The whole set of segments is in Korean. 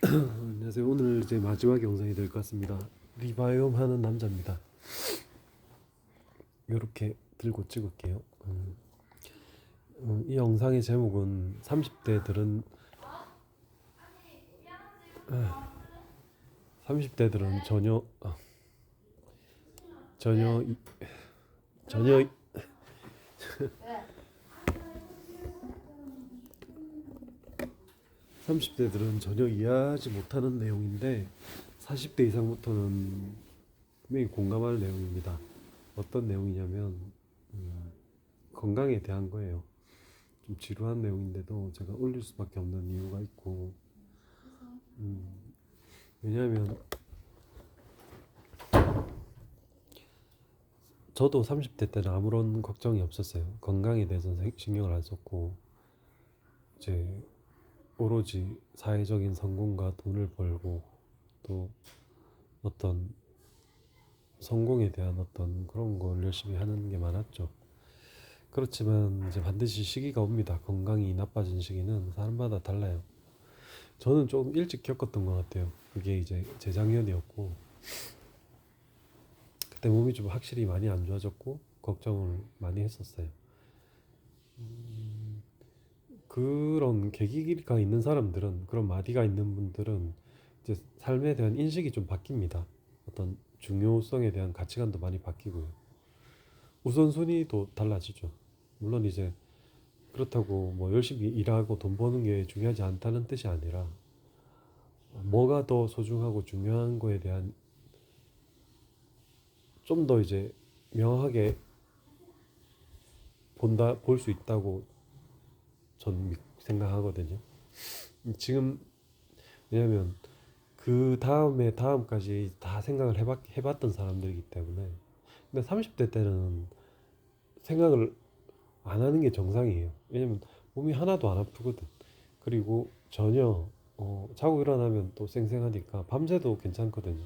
안녕하세요. 오늘 제 마지막 영상이 될 것 같습니다. 리바이옴 하는 남자입니다. 이렇게 들고 찍을게요. 이 영상의 제목은 30대들은 30대들은 전혀 전혀 30대들은 전혀 이해하지 못하는 내용인데 40대 이상부터는 분명히 공감할 내용입니다. 어떤 내용이냐면 건강에 대한 거예요. 좀 지루한 내용인데도 제가 올릴 수밖에 없는 이유가 있고, 왜냐하면 저도 30대 때는 아무런 걱정이 없었어요. 건강에 대해서는 신경을 안 썼고, 이제 오로지 사회적인 성공과 돈을 벌고 또 어떤 성공에 대한 어떤 그런 걸 열심히 하는 게 많았죠. 그렇지만 이제 반드시 시기가 옵니다. 건강이 나빠진 시기는 사람마다 달라요. 저는 조금 일찍 겪었던 것 같아요. 그게 이제 재작년이었고, 그때 몸이 좀 확실히 많이 안 좋아졌고 걱정을 많이 했었어요. 그런 계기가 있는 사람들은, 그런 마디가 있는 분들은 이제 삶에 대한 인식이 좀 바뀝니다. 어떤 중요성에 대한 가치관도 많이 바뀌고요. 우선순위도 달라지죠. 물론 이제 그렇다고 뭐 열심히 일하고 돈 버는 게 중요하지 않다는 뜻이 아니라, 뭐가 더 소중하고 중요한 거에 대한 좀 더 이제 명확하게 볼 수 있다고 전 생각하거든요. 지금, 왜냐면 그 다음에 다음까지 다 생각을 해봤던 사람들이기 때문에. 근데 30대 때는 생각을 안 하는 게 정상이에요. 왜냐면 몸이 하나도 안 아프거든. 그리고 전혀 자고 일어나면 또 쌩쌩하니까 밤새도 괜찮거든요.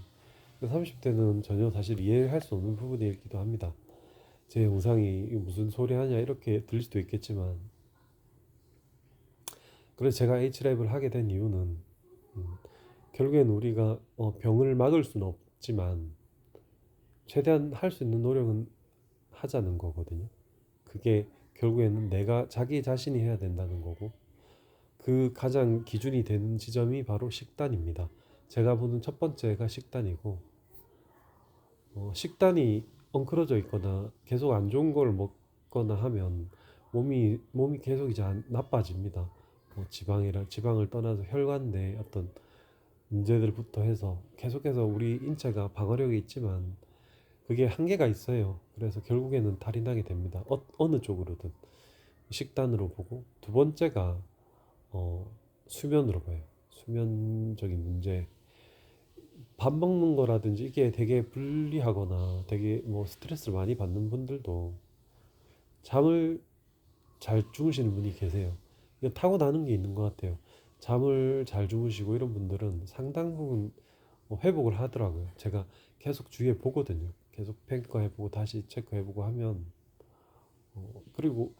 근데 30대는 전혀 사실 이해할 수 없는 부분이기도 합니다. 제 영상이 무슨 소리 하냐 이렇게 들릴 수도 있겠지만, 그래서 제가 H랩을 하게 된 이유는, 결국엔 우리가 병을 막을 수는 없지만 최대한 할 수 있는 노력은 하자는 거거든요. 그게 결국에는 내가 자기 자신이 해야 된다는 거고, 그 가장 기준이 되는 지점이 바로 식단입니다. 제가 보는 첫 번째가 식단이고, 식단이 엉클어져 있거나 계속 안 좋은 걸 먹거나 하면 몸이 계속 이제 나빠집니다. 지방을 떠나서 혈관 내 어떤 문제들부터 해서 계속해서 우리 인체가 방어력이 있지만 그게 한계가 있어요. 그래서 결국에는 탈이 나게 됩니다. 어느 쪽으로든. 식단으로 보고, 두 번째가 어, 수면으로 봐요. 수면적인 문제. 밥 먹는 거라든지 이게 되게 불리하거나 되게 뭐 스트레스를 많이 받는 분들도 잠을 잘 주무시는 분이 계세요. 이거 타고나는 게 있는 것 같아요. 잠을 잘 주무시고 이런 분들은 상당 부분 회복을 하더라고요. 제가 계속 주위에 보거든요. 계속 평가해보고 다시 체크해보고 하면, 그리고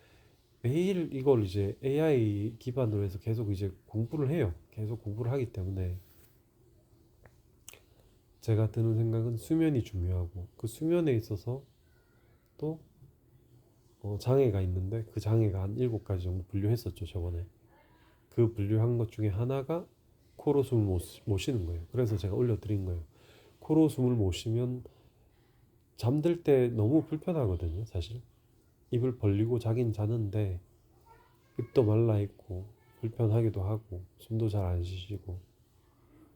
매일 이걸 이제 AI 기반으로 해서 계속 이제 공부를 해요. 계속 공부를 하기 때문에 제가 드는 생각은 수면이 중요하고, 그 수면에 있어서 또 장애가 있는데, 그 장애가 한 7가지 정도 분류했었죠, 저번에. 그 분류한 것 중에 하나가 코로 숨을 못 쉬는 거예요. 그래서 제가 올려드린 거예요. 코로 숨을 못 쉬면 잠들 때 너무 불편하거든요, 사실. 입을 벌리고 자긴 자는데 입도 말라 있고 불편하기도 하고 숨도 잘 안 쉬시고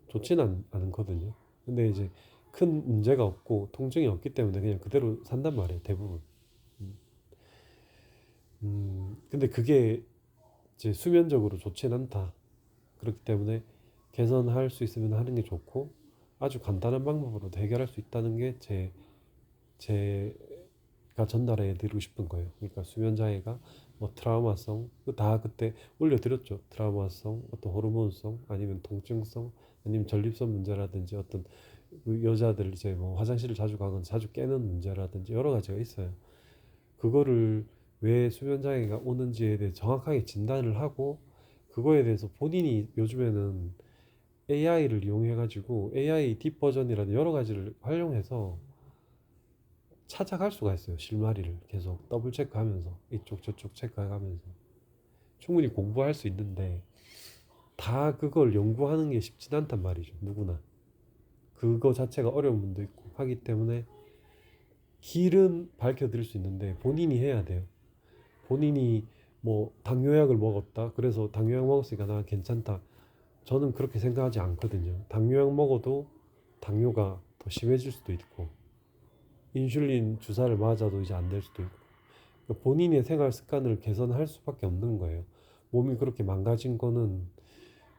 좋지는 않거든요. 근데 이제 큰 문제가 없고 통증이 없기 때문에 그냥 그대로 산단 말이에요, 대부분. 근데 그게 이제 수면적으로 좋진 않다. 그렇기 때문에 개선할 수 있으면 하는 게 좋고, 아주 간단한 방법으로 해결할 수 있다는 게 제가 전달해 드리고 싶은 거예요. 그러니까 수면 장애가 뭐 트라우마성, 다 그때 올려드렸죠. 트라우마성, 어떤 호르몬성, 아니면 통증성, 아니면 전립선 문제라든지, 어떤 그 여자들 이제 뭐 화장실을 자주 가거나 자주 깨는 문제라든지 여러 가지가 있어요. 그거를 왜 수면 장애가 오는지에 대해 정확하게 진단을 하고, 그거에 대해서 본인이 요즘에는 AI를 이용해가지고 AI 딥 버전이라는 여러 가지를 활용해서 찾아갈 수가 있어요. 실마리를 계속 더블 체크하면서 이쪽 저쪽 체크해가면서 충분히 공부할 수 있는데 다 그걸 연구하는 게 쉽진 않단 말이죠. 누구나 그거 자체가 어려운 분도 있고 하기 때문에 길은 밝혀드릴 수 있는데 본인이 해야 돼요. 본인이 뭐 당뇨약을 먹었다. 그래서 당뇨약 먹었으니까 나 괜찮다. 저는 그렇게 생각하지 않거든요. 당뇨약 먹어도 당뇨가 더 심해질 수도 있고 인슐린 주사를 맞아도 이제 안 될 수도 있고 그러니까 본인의 생활 습관을 개선할 수밖에 없는 거예요. 몸이 그렇게 망가진 거는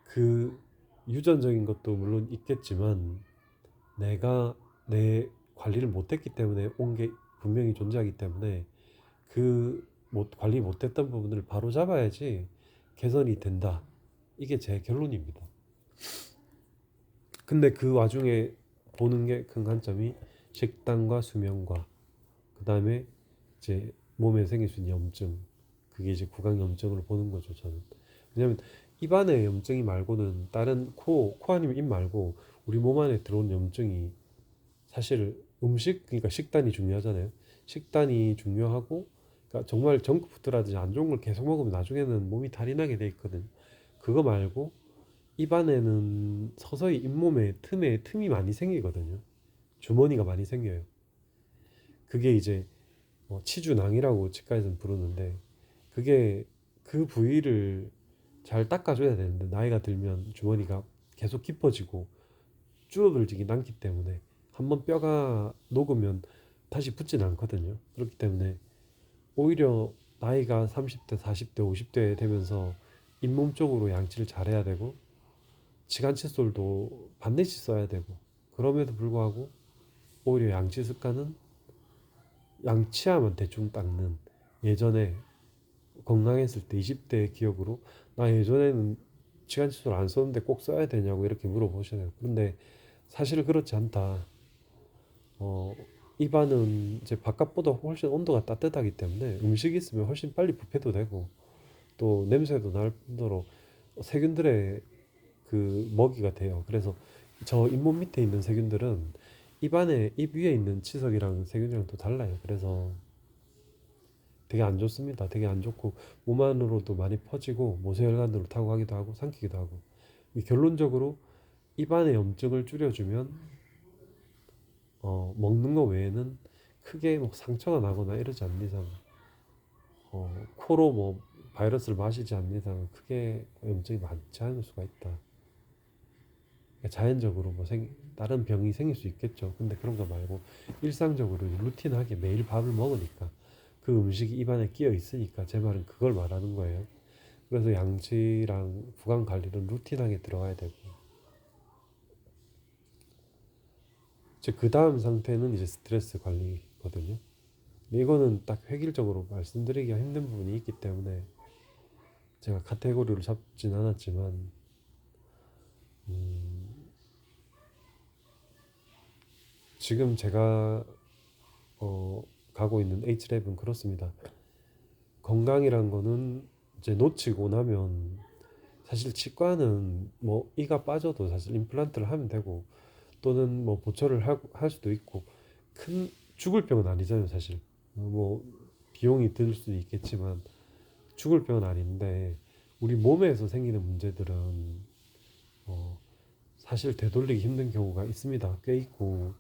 그 유전적인 것도 물론 있겠지만 내가 내 관리를 못했기 때문에 온 게 분명히 존재하기 때문에 그 관리 못했던 부분을 바로 잡아야지 개선이 된다. 이게 제 결론입니다. 근데 그 와중에 보는 게 큰 관점이 식단과 수면과 그 다음에 이제 몸에 생길 수 있는 염증 그게 이제 구강염증으로 보는 거죠 저는. 왜냐면 입안에 염증이 말고는 다른 코 아니면 입 말고 우리 몸 안에 들어온 염증이 사실 그러니까 식단이 중요하잖아요. 식단이 중요하고 그러니까 정말 정크푸드라든지 안 좋은 걸 계속 먹으면 나중에는 몸이 탈이 나게 돼 있거든. 그거 말고 입안에는 서서히 잇몸에 틈이 많이 생기거든요. 주머니가 많이 생겨요. 그게 이제 치주낭이라고 치과에서는 부르는데 그게 그 부위를 잘 닦아줘야 되는데 나이가 들면 주머니가 계속 깊어지고 줄어들지긴 않기 때문에 한번 뼈가 녹으면 다시 붙진 않거든요. 그렇기 때문에 오히려 나이가 30대, 40대, 50대 되면서 잇몸 쪽으로 양치를 잘해야 되고 치간 칫솔도 반드시 써야 되고 그럼에도 불구하고 오히려 양치 습관은 양치하면 대충 닦는 예전에 건강했을 때 20대 기억으로 나 예전에는 치간 칫솔 안 썼는데 꼭 써야 되냐고 이렇게 물어보시네요. 그런데 사실 그렇지 않다. 어, 입안은 이제 바깥보다 훨씬 온도가 따뜻하기 때문에 음식이 있으면 훨씬 빨리 부패도 되고 또 냄새도 날 뿐더러 세균들의 그 먹이가 돼요. 그래서 저 잇몸 밑에 있는 세균들은 입 위에 있는 치석이랑 세균이랑 또 달라요. 그래서 되게 안 좋습니다. 되게 안 좋고 몸 안으로도 많이 퍼지고 모세혈관으로 타고 가기도 하고 삼키기도 하고 결론적으로 입안의 염증을 줄여주면 먹는 거 외에는 크게 뭐 상처가 나거나 이러지 않는 이상 코로 뭐 바이러스를 마시지 않는 이상 크게 염증이 많지 않을 수가 있다. 그러니까 자연적으로 다른 병이 생길 수 있겠죠. 근데 그런 거 말고 일상적으로 루틴하게 매일 밥을 먹으니까 그 음식이 입안에 끼어 있으니까 제 말은 그걸 말하는 거예요. 그래서 양치랑 구강 관리는 루틴하게 들어가야 되고 이제 그 다음 상태는 이제 스트레스 관리거든요. 근데 이거는 딱 획일적으로 말씀드리기가 힘든 부분이 있기 때문에 제가 카테고리를 잡진 않았지만 음, 지금 제가 가고 있는 H랩은 그렇습니다. 건강이란 거는 이제 놓치고 나면 사실 치과는 뭐 이가 빠져도 사실 임플란트를 하면 되고 또는 뭐 보철을 할 수도 있고 큰 죽을 병은 아니잖아요 사실. 뭐 비용이 들 수도 있겠지만 죽을 병은 아닌데 우리 몸에서 생기는 문제들은 어, 사실 되돌리기 힘든 경우가 있습니다. 꽤 있고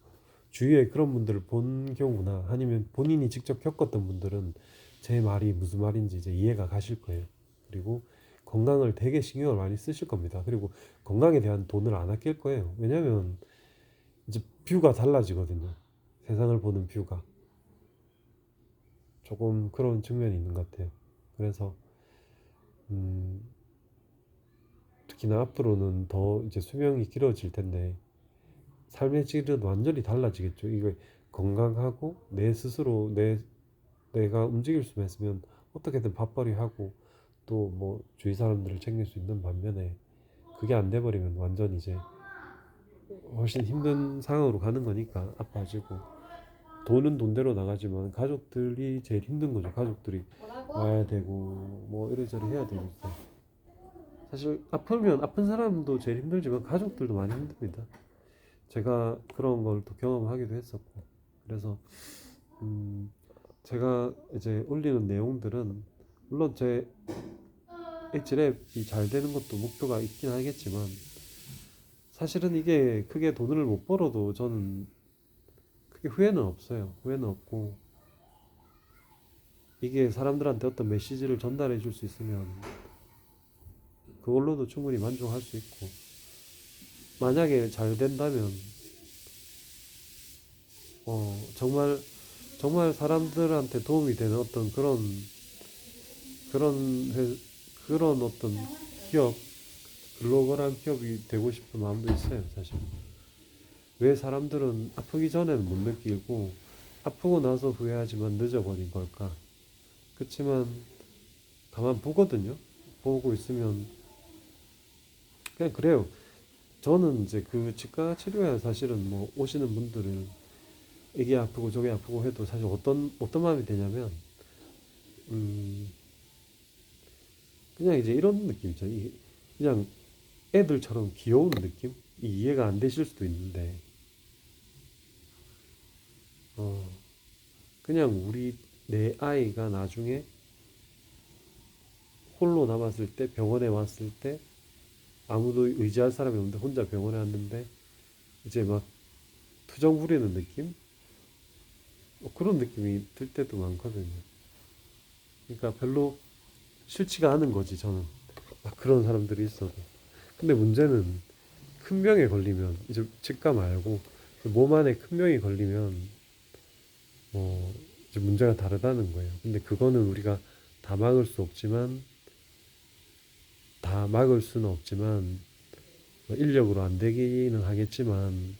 주위에 그런 분들을 본 경우나 아니면 본인이 직접 겪었던 분들은 제 말이 무슨 말인지 이제 이해가 가실 거예요. 그리고 건강을 되게 신경을 많이 쓰실 겁니다. 그리고 건강에 대한 돈을 안 아낄 거예요. 왜냐면 이제 뷰가 달라지거든요. 세상을 보는 뷰가 조금 그런 측면이 있는 것 같아요. 그래서 음, 특히나 앞으로는 더 이제 수명이 길어질 텐데 삶의 질은 완전히 달라지겠죠. 이거 건강하고 내 스스로 내가 움직일 수만 있으면 어떻게든 밥벌이 하고 또 뭐 주위 사람들을 챙길 수 있는 반면에 그게 안 돼 버리면 완전 이제 훨씬 힘든 상황으로 가는 거니까 아파지고 돈은 돈대로 나가지만 가족들이 제일 힘든 거죠. 가족들이 뭐라고? 와야 되고 뭐 이래저래 해야 되니까 사실 아프면 아픈 사람도 제일 힘들지만 가족들도 많이 힘듭니다. 제가 그런 걸 또 경험하기도 했었고. 그래서 제가 이제 올리는 내용들은 물론 제 엣지랩이 잘 되는 것도 목표가 있긴 하겠지만 사실은 이게 크게 돈을 못 벌어도 저는 크게 후회는 없어요. 후회는 없고 이게 사람들한테 어떤 메시지를 전달해 줄 수 있으면 그걸로도 충분히 만족할 수 있고 만약에 잘 된다면 정말 정말 사람들한테 도움이 되는 어떤 그런 회, 그런 어떤 기업 글로벌한 기업이 되고 싶은 마음도 있어요 사실. 왜 사람들은 아프기 전에는 못 느끼고 아프고 나서 후회하지만 늦어버린 걸까? 그렇지만 가만 보거든요. 보고 있으면 그냥 그래요. 저는 이제 그 치과 치료에 사실은 뭐 오시는 분들을 이게 아프고 저게 아프고 해도 사실 어떤 마음이 되냐면 음 그냥 이제 이런 느낌이죠. 그냥 애들처럼 귀여운 느낌? 이해가 안 되실 수도 있는데 어 그냥 내 아이가 나중에 홀로 남았을 때 병원에 왔을 때 아무도 의지할 사람이 없는데 혼자 병원에 왔는데 이제 막 투정 부리는 느낌? 그런 느낌이 들 때도 많거든요. 그러니까 별로 싫지가 않은 거지 저는. 막 그런 사람들이 있어도. 근데 문제는 큰 병에 걸리면 이제 치과 말고 몸 안에 큰 병이 걸리면 뭐 이제 문제가 다르다는 거예요. 근데 그거는 우리가 다 막을 수 없지만 다 막을 수는 없지만 뭐 인력으로 안 되기는 하겠지만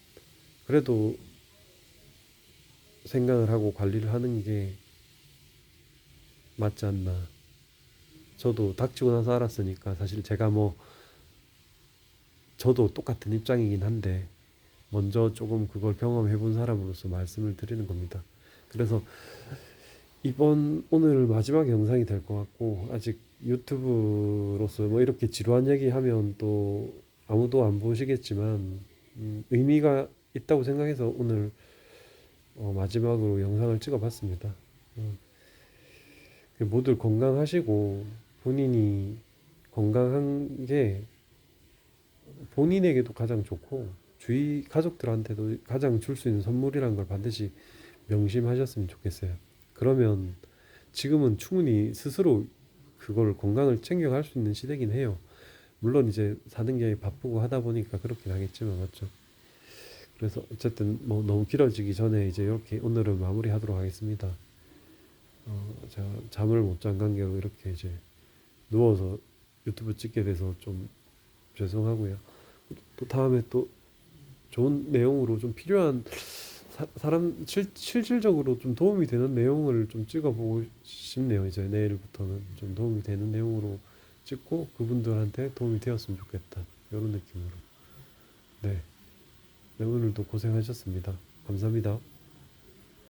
그래도 생각을 하고 관리를 하는 게 맞지 않나. 저도 닥치고 나서 알았으니까 사실 제가 뭐 저도 똑같은 입장이긴 한데 먼저 조금 그걸 경험해 본 사람으로서 말씀을 드리는 겁니다. 그래서 오늘 마지막 영상이 될 것 같고 아직 유튜브로서 뭐 이렇게 지루한 얘기하면 또 아무도 안 보시겠지만 의미가 있다고 생각해서 오늘 마지막으로 영상을 찍어봤습니다. 어, 모두 건강하시고 본인이 건강한 게 본인에게도 가장 좋고 주위 가족들한테도 가장 줄 수 있는 선물이라는 걸 반드시 명심하셨으면 좋겠어요. 그러면 지금은 충분히 스스로 그걸 건강을 챙겨갈 수 있는 시대긴 해요. 물론 이제 사는 게 바쁘고 하다 보니까 그렇긴 하겠지만 맞죠. 그래서 어쨌든 뭐 너무 길어지기 전에 이제 이렇게 오늘은 마무리하도록 하겠습니다. 제가 잠을 못 잔 관계로 이렇게 이제 누워서 유튜브 찍게 돼서 좀 죄송하고요. 또 다음에 또 좋은 내용으로 좀 필요한 사람 실질적으로 좀 도움이 되는 내용을 좀 찍어보고 싶네요. 이제 내일부터는 좀 도움이 되는 내용으로 찍고 그분들한테 도움이 되었으면 좋겠다. 이런 느낌으로. 네. 네, 오늘도 고생하셨습니다. 감사합니다.